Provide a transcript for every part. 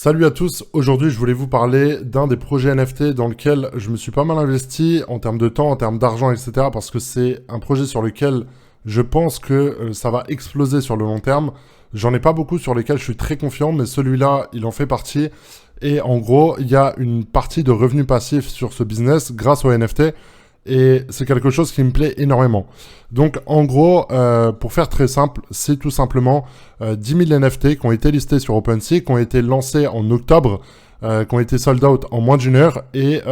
Salut à tous, aujourd'hui je voulais vous parler d'un des projets NFT dans lequel je me suis pas mal investi en termes de temps, en termes d'argent, etc. Parce que c'est un projet sur lequel je pense que ça va exploser sur le long terme. J'en ai pas beaucoup sur lesquels je suis très confiant, mais celui-là, il en fait partie. Et en gros, il y a une partie de revenus passifs sur ce business grâce au NFT. Et c'est quelque chose qui me plaît énormément. Donc en gros, pour faire très simple, c'est tout simplement 10 000 NFT qui ont été listés sur OpenSea, qui ont été lancés en octobre, qui ont été sold out en moins d'une heure, et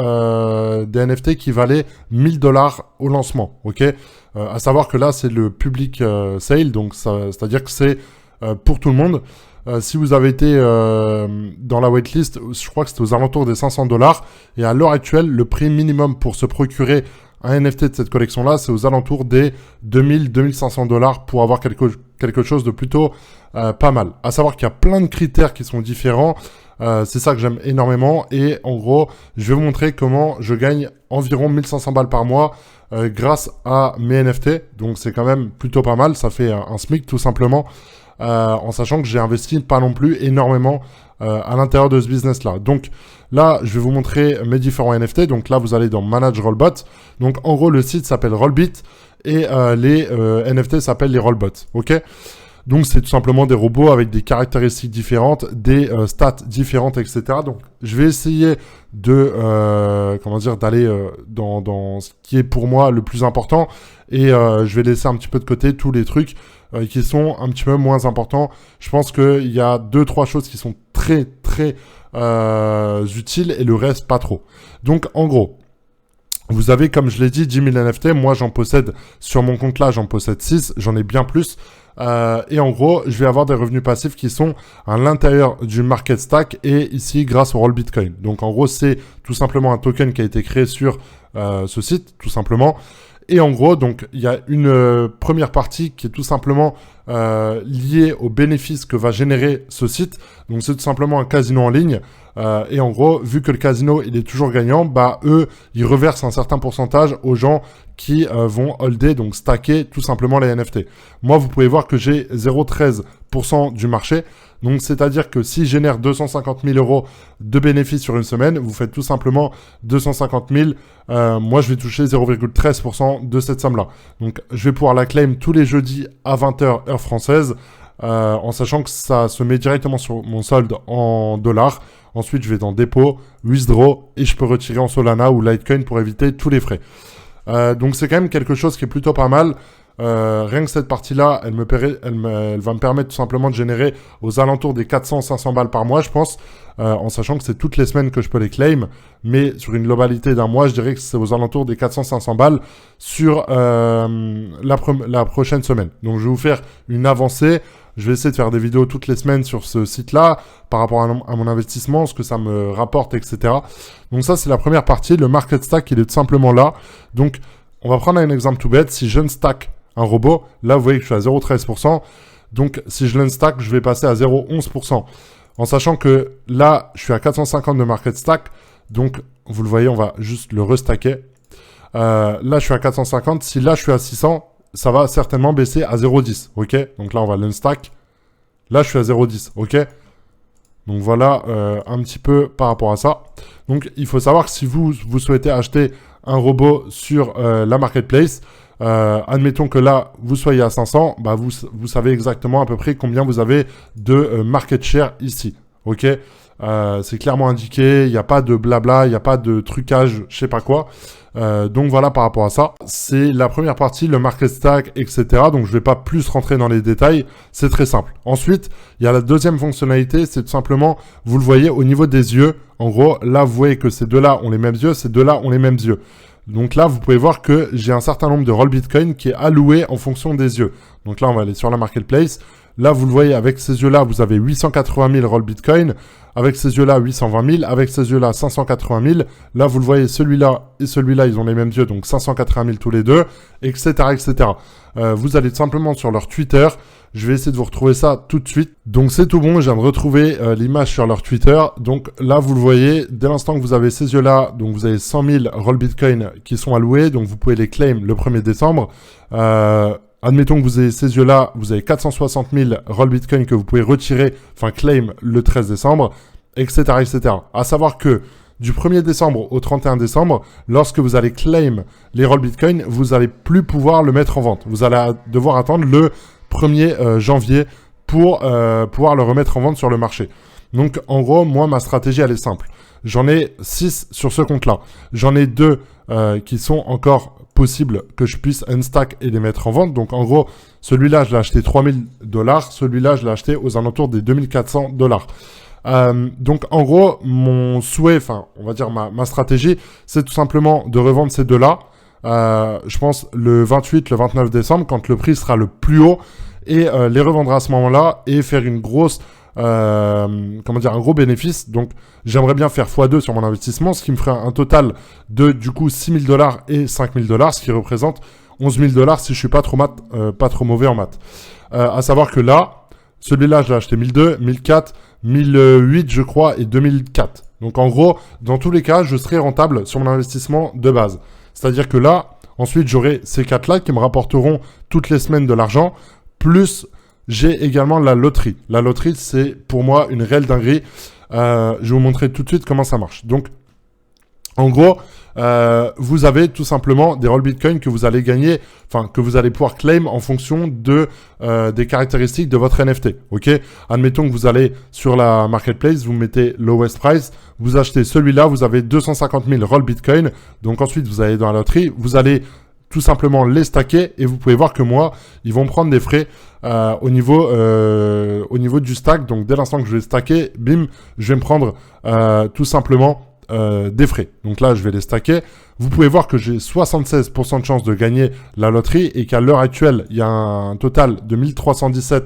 des NFT qui valaient 1000 $ au lancement. Ok, à savoir que là, c'est le public sale, donc c'est-à-dire que c'est pour tout le monde. Si vous avez été dans la waitlist, je crois que c'était aux alentours des 500 $. Et à l'heure actuelle, le prix minimum pour se procurer un NFT de cette collection-là, c'est aux alentours des 2000-2500 $ pour avoir quelque chose de plutôt pas mal. À savoir qu'il y a plein de critères qui sont différents. C'est ça que j'aime énormément. Et en gros, je vais vous montrer comment je gagne environ 1500 balles par mois grâce à mes NFT. Donc c'est quand même plutôt pas mal. Ça fait un SMIC tout simplement. En sachant que j'ai investi pas non plus énormément à l'intérieur de ce business-là. Donc là, je vais vous montrer mes différents NFT. Donc là, vous allez dans Manage Rollbot. Donc en gros, le site s'appelle Rollbit et les NFT s'appellent les Rollbots. Ok ? Donc c'est tout simplement des robots avec des caractéristiques différentes, des stats différentes, etc. Donc je vais essayer de d'aller dans ce qui est pour moi le plus important et je vais laisser un petit peu de côté tous les trucs qui sont un petit peu moins importants. Je pense qu'il y a 2-3 choses qui sont très utiles et le reste pas trop. Donc en gros, vous avez, comme je l'ai dit, 10 000 NFT. Moi, j'en possède, sur mon compte là, j'en possède 6. J'en ai bien plus. Et en gros, je vais avoir des revenus passifs qui sont à l'intérieur du market stack et ici, grâce au Roll Bitcoin. Donc, en gros, c'est tout simplement un token qui a été créé sur ce site, tout simplement. Et en gros, donc, il y a une première partie qui est tout simplement liée aux bénéfices que va générer ce site. Donc, c'est tout simplement un casino en ligne. Et en gros, vu que le casino, il est toujours gagnant, bah, eux, ils reversent un certain pourcentage aux gens qui vont holder, donc stacker tout simplement les NFT. Moi, vous pouvez voir que j'ai 0,13% du marché. Donc, c'est-à-dire que si je génère 250 000 € de bénéfices sur une semaine, vous faites tout simplement 250 000. Moi, je vais toucher 0,13% de cette somme-là. Donc, je vais pouvoir la claim tous les jeudis à 20h heure française, en sachant que ça se met directement sur mon solde en dollars. Ensuite, je vais dans dépôt, withdraw, et je peux retirer en Solana ou Litecoin pour éviter tous les frais. Donc, c'est quand même quelque chose qui est plutôt pas mal. Rien que cette partie-là, elle va me permettre tout simplement de générer aux alentours des 400-500 balles par mois, je pense, en sachant que c'est toutes les semaines que je peux les claim, mais sur une globalité d'un mois, je dirais que c'est aux alentours des 400-500 balles sur la prochaine semaine. Donc je vais vous faire une avancée. Je vais essayer de faire des vidéos toutes les semaines sur ce site-là par rapport à mon investissement, ce que ça me rapporte, etc. Donc ça, c'est la première partie. Le market stack, il est tout simplement là. Donc, on va prendre un exemple tout bête. Si je ne stack un robot, là, vous voyez que je suis à 0,13%. Donc, si je l'unstack, je vais passer à 0,11%. En sachant que là, je suis à 450 de market stack. Donc, vous le voyez, on va juste le restacker. Là, je suis à 450. Si là, je suis à 600, ça va certainement baisser à 0,10. OK? Donc là, on va l'unstack. Là, je suis à 0,10. OK? Donc voilà un petit peu par rapport à ça. Donc, il faut savoir que si vous souhaitez acheter un robot sur la marketplace, admettons que là, vous soyez à 500, bah vous savez exactement à peu près combien vous avez de market share ici. OK? C'est clairement indiqué, il n'y a pas de blabla, il n'y a pas de trucage, je sais pas quoi. Donc voilà par rapport à ça. C'est la première partie, le market stack, etc. Donc je vais pas plus rentrer dans les détails, c'est très simple. Ensuite, il y a la deuxième fonctionnalité, c'est tout simplement, vous le voyez au niveau des yeux. En gros, là vous voyez que ces deux-là ont les mêmes yeux, ces deux-là ont les mêmes yeux. Donc là, vous pouvez voir que j'ai un certain nombre de Roll Bitcoin qui est alloué en fonction des yeux. Donc là, on va aller sur la marketplace. Là, vous le voyez, avec ces yeux-là, vous avez 880 000 Roll Bitcoin. Avec ces yeux-là, 820 000. Avec ces yeux-là, 580 000. Là, vous le voyez, celui-là et celui-là, ils ont les mêmes yeux, donc 580 000 tous les deux, etc., etc. Vous allez tout simplement sur leur Twitter. Je vais essayer de vous retrouver ça tout de suite. Donc, c'est tout bon. Je viens de retrouver l'image sur leur Twitter. Donc, là, vous le voyez, dès l'instant que vous avez ces yeux-là, donc vous avez 100 000 Roll Bitcoin qui sont alloués. Donc, vous pouvez les claim le 1er décembre. Admettons que vous ayez ces yeux-là, vous avez 460 000 Roll Bitcoin que vous pouvez retirer, enfin claim le 13 décembre. etc., etc. À savoir que du 1er décembre au 31 décembre, lorsque vous allez claim les Roll Bitcoin, vous n'allez plus pouvoir le mettre en vente. Vous allez devoir attendre le 1er janvier pour pouvoir le remettre en vente sur le marché. Donc, en gros, moi, ma stratégie, elle est simple. J'en ai 6 sur ce compte-là. J'en ai 2 qui sont encore possibles que je puisse unstack et les mettre en vente. Donc, en gros, celui-là, je l'ai acheté $3000. Celui-là, je l'ai acheté aux alentours des $2400. Donc, en gros, mon souhait, enfin, on va dire ma stratégie, c'est tout simplement de revendre ces deux-là. Je pense le 28, le 29 décembre, quand le prix sera le plus haut, et les revendre à ce moment-là et faire une grosse, un gros bénéfice. Donc, j'aimerais bien faire x2 sur mon investissement, ce qui me ferait un total de, du coup, $6000 et $5000, ce qui représente $11 000 si je suis pas trop mauvais en maths. À savoir que là, celui-là, je l'ai acheté 1002, 1004, 1008, je crois, et 2004. Donc, en gros, dans tous les cas, je serai rentable sur mon investissement de base. C'est-à-dire que là, ensuite, j'aurai ces 4-là qui me rapporteront toutes les semaines de l'argent, plus j'ai également la loterie. La loterie, c'est pour moi une réelle dinguerie. Je vais vous montrer tout de suite comment ça marche. Donc, en gros, vous avez tout simplement des Roll Bitcoin que vous allez gagner, enfin que vous allez pouvoir claim en fonction de des caractéristiques de votre NFT. Ok, admettons que vous allez sur la marketplace, vous mettez lowest price, vous achetez celui-là, vous avez 250 000 Roll Bitcoin. Donc ensuite, vous allez dans la loterie, vous allez tout simplement les stacker et vous pouvez voir que moi, ils vont prendre des frais au niveau du stack. Donc dès l'instant que je vais stacker, bim, je vais me prendre tout simplement des frais. Donc là, je vais les stacker. Vous pouvez voir que j'ai 76% de chance de gagner la loterie et qu'à l'heure actuelle, il y a un total de $1317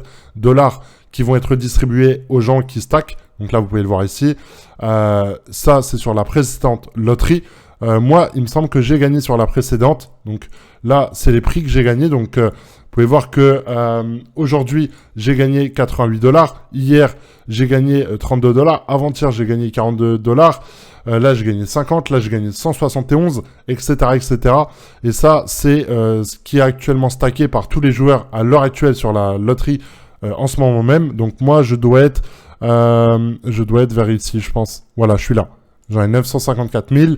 qui vont être distribués aux gens qui stackent. Donc là, vous pouvez le voir ici. Ça, c'est sur la précédente loterie. Moi, il me semble que j'ai gagné sur la précédente. Donc là, c'est les prix que j'ai gagnés. Donc, vous pouvez voir que aujourd'hui, j'ai gagné $88. Hier, j'ai gagné $32. Avant-hier, j'ai gagné $42. Là, j'ai gagné 50. Là, j'ai gagné 171, etc., etc. Et ça, c'est ce qui est actuellement stacké par tous les joueurs à l'heure actuelle sur la loterie en ce moment même. Donc, moi, je dois être vers ici, je pense. Voilà, je suis là. J'en ai 954 000.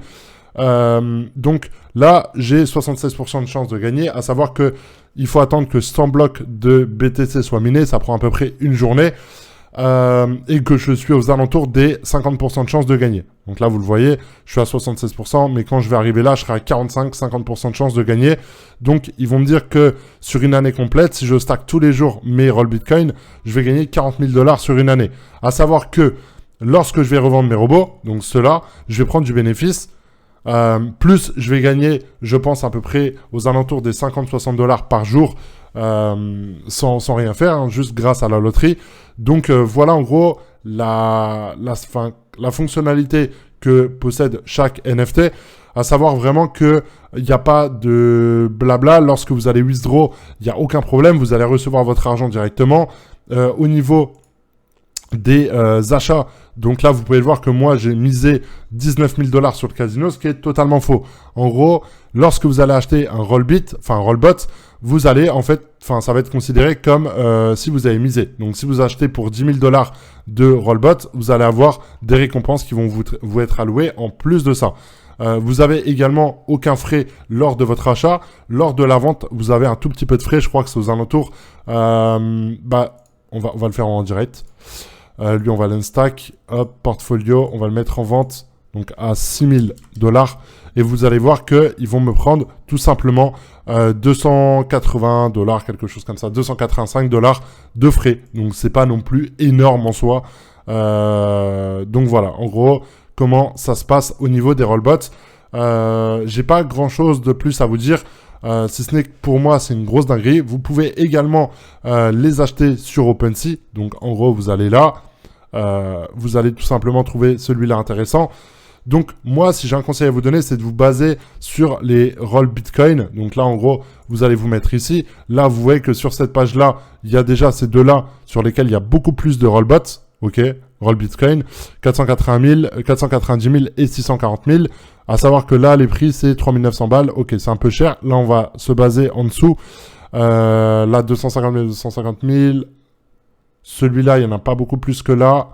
Donc là, j'ai 76% de chance de gagner, à savoir que il faut attendre que 100 blocs de BTC soient minés, ça prend à peu près une journée, et que je suis aux alentours des 50% de chance de gagner. Donc là, vous le voyez, je suis à 76%, mais quand je vais arriver là, je serai à 45-50% de chance de gagner. Donc, ils vont me dire que sur une année complète, si je stack tous les jours mes Roll Bitcoin, je vais gagner $40 000 sur une année. À savoir que lorsque je vais revendre mes robots, donc ceux-là, je vais prendre du bénéfice. Plus je vais gagner, je pense à peu près aux alentours des $50-60 par jour sans rien faire, hein, juste grâce à la loterie. Donc voilà en gros la fonctionnalité que possède chaque NFT, à savoir vraiment que il n'y a pas de blabla. Lorsque vous allez withdraw, il n'y a aucun problème, vous allez recevoir votre argent directement. Au niveau des achats, donc là vous pouvez le voir que moi j'ai misé $19 000 sur le casino, ce qui est totalement faux. En gros, lorsque vous allez acheter un Rollbit, enfin un Rollbot, vous allez en fait, enfin ça va être considéré comme si vous avez misé. Donc si vous achetez pour $10 000 de Rollbot, vous allez avoir des récompenses qui vont vous être allouées en plus de ça. Vous avez également aucun frais lors de votre achat. Lors de la vente, vous avez un tout petit peu de frais, je crois que c'est aux alentours. On va le faire en direct. Lui, on va l'instack. Hop, portfolio, on va le mettre en vente donc à $6 000. Et vous allez voir qu'ils vont me prendre tout simplement $280, quelque chose comme ça, $285 de frais. Donc, c'est pas non plus énorme en soi. Donc, voilà, en gros, comment ça se passe au niveau des rollbots. J'ai pas grand-chose de plus à vous dire. Si ce n'est que pour moi, c'est une grosse dinguerie. Vous pouvez également les acheter sur OpenSea. Donc, en gros, vous allez là. Vous allez tout simplement trouver celui-là intéressant. Donc, moi, si j'ai un conseil à vous donner, c'est de vous baser sur les Roll Bitcoin. Donc là, en gros, vous allez vous mettre ici. Là, vous voyez que sur cette page-là, il y a déjà ces deux-là sur lesquels il y a beaucoup plus de Rollbots. OK, Roll Bitcoin, 490 000 et 640 000. À savoir que là, les prix, c'est 3 900 balles. OK, c'est un peu cher. Là, on va se baser en dessous. Là, 250 000, 250 000. Celui-là, il n'y en a pas beaucoup plus que là.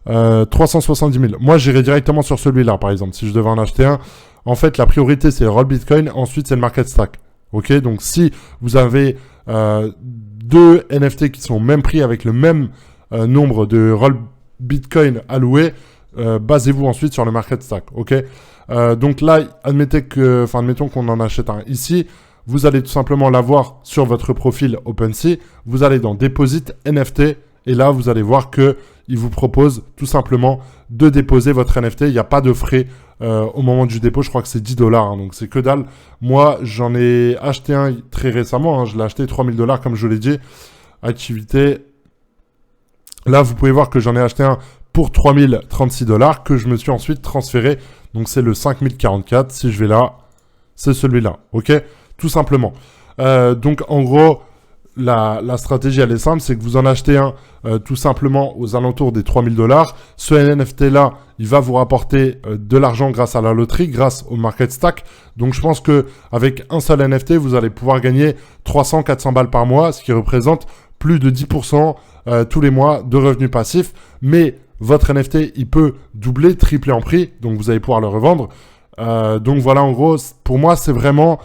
370 000. Moi, j'irai directement sur celui-là, par exemple, si je devais en acheter un. En fait, la priorité, c'est le roll Bitcoin. Ensuite, c'est le market stack. Ok, donc si vous avez deux NFT qui sont au même prix avec le même nombre de roll Bitcoin alloués, basez-vous ensuite sur le market stack. Ok, donc là, admettons qu'on en achète un ici. Vous allez tout simplement l'avoir sur votre profil OpenSea. Vous allez dans Deposit NFT et là, vous allez voir que il vous propose tout simplement de déposer votre NFT. Il n'y a pas de frais au moment du dépôt. Je crois que c'est 10 $, hein, donc c'est que dalle. Moi, j'en ai acheté un très récemment. Hein, je l'ai acheté 3 000 $, comme je l'ai dit. Activité. Là, vous pouvez voir que j'en ai acheté un pour 3 036 $ que je me suis ensuite transféré. Donc, c'est le 5044. Si je vais là, c'est celui-là. OK ? Tout simplement. Donc, en gros, la stratégie, elle est simple. C'est que vous en achetez un tout simplement aux alentours des 3 000 $. Ce NFT-là, il va vous rapporter de l'argent grâce à la loterie, grâce au market stack. Donc, je pense que avec un seul NFT, vous allez pouvoir gagner 300-400 balles par mois, ce qui représente plus de 10% tous les mois de revenus passifs. Mais votre NFT, il peut doubler, tripler en prix. Donc, vous allez pouvoir le revendre. Donc, voilà, en gros, pour moi, c'est vraiment,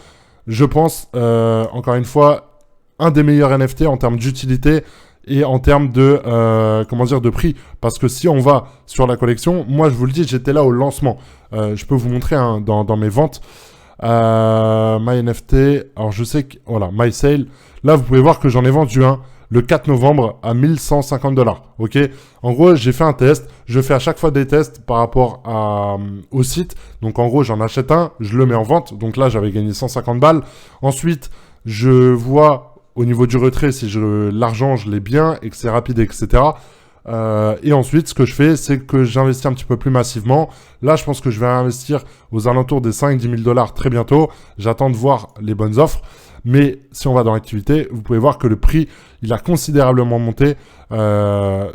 je pense, encore une fois, un des meilleurs NFT en termes d'utilité et en termes de, de prix. Parce que si on va sur la collection, moi, je vous le dis, j'étais là au lancement. Je peux vous montrer hein, dans mes ventes. My NFT, alors je sais que, voilà, My Sale. Là, vous pouvez voir que j'en ai vendu un le 4 novembre à 1150 $. Ok. En gros, j'ai fait un test. Je fais à chaque fois des tests par rapport au site. Donc, en gros, j'en achète un, je le mets en vente. Donc là, j'avais gagné 150 balles. Ensuite, je vois au niveau du retrait si l'argent, je l'ai bien et que c'est rapide, etc. Et ensuite, ce que je fais, c'est que j'investis un petit peu plus massivement. Là, je pense que je vais investir aux alentours des 5-10 000 $ très bientôt. J'attends de voir les bonnes offres. Mais si on va dans l'activité, vous pouvez voir que le prix, il a considérablement monté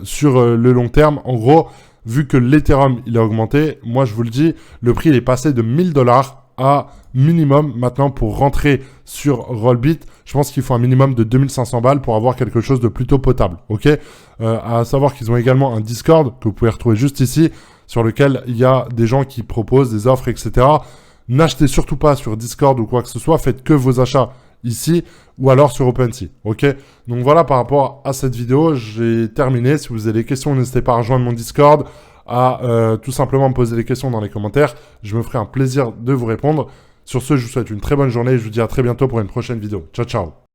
sur le long terme. En gros, vu que l'Ethereum, il a augmenté, moi, je vous le dis, le prix, il est passé de 1000 $ à minimum maintenant pour rentrer sur Rollbit. Je pense qu'il faut un minimum de 2500 balles pour avoir quelque chose de plutôt potable. Ok, à savoir qu'ils ont également un Discord que vous pouvez retrouver juste ici, sur lequel il y a des gens qui proposent des offres, etc. N'achetez surtout pas sur Discord ou quoi que ce soit. Faites que vos achats ici ou alors sur OpenSea. Ok, donc voilà, par rapport à cette vidéo, j'ai terminé. Si vous avez des questions, n'hésitez pas à rejoindre mon Discord, à tout simplement me poser des questions dans les commentaires. Je me ferai un plaisir de vous répondre. Sur ce, je vous souhaite une très bonne journée et je vous dis à très bientôt pour une prochaine vidéo. Ciao, ciao.